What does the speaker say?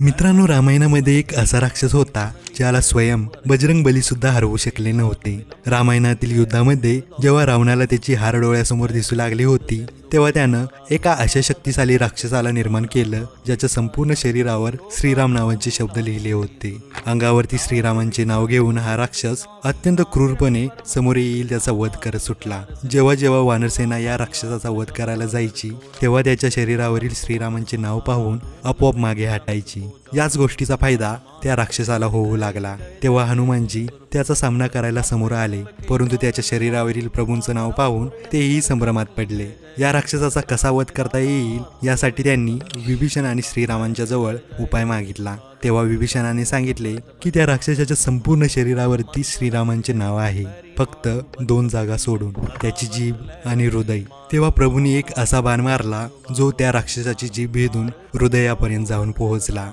मित्रांनो, रामायणामध्ये एक असा राक्षस होता ज्याला स्वयं बजरंगबली सुद्धा हरवू शकले नव्हते। रामायणातील युद्धामध्ये जेव्हा रावणाला त्याची हार डोळ्यासमोर दिसू लागली होती तेव्हा त्यानं एका अशा शक्तिशाली राक्षसाला निर्माण केलं ज्याच्या संपूर्ण शरीरावर श्रीराम नावाचे शब्द लिहिले होते। अंगावरती श्रीरामांचे नाव घेऊन हा राक्षस अत्यंत क्रूरपणे समोर येईल त्याचा वध करत सुटला। जेव्हा जेव्हा वानरसेना या राक्षसाचा वध करायला जायची तेव्हा त्याच्या शरीरावरील श्रीरामांचे नाव पाहून आपोआप मागे हटायची। याच गोष्टीचा फायदा त्या राक्षसाला होऊ लागला। तेव्हा हनुमानजी त्याचा सामना करायला समोर आले, परंतु त्याच्या शरीरावरील प्रभूंचं नाव पाहून तेही संभ्रमात पडले। या राक्षसाचा कसा वध करता येईल यासाठी त्यांनी विभीषण आणि श्रीरामांच्या जवळ उपाय मागितला। तेव्हा विभीषणाने सांगितले की त्या राक्षसाच्या संपूर्ण शरीरावरती श्रीरामांचे नाव आहे, फक्त 2 जागा सोडून, त्याची जीभ आणि हृदय। तेव्हा प्रभूंनी एक असा बाण मारला जो त्या राक्षसाची जीभ भेदून हृदयापर्यंत जाऊन पोहोचला।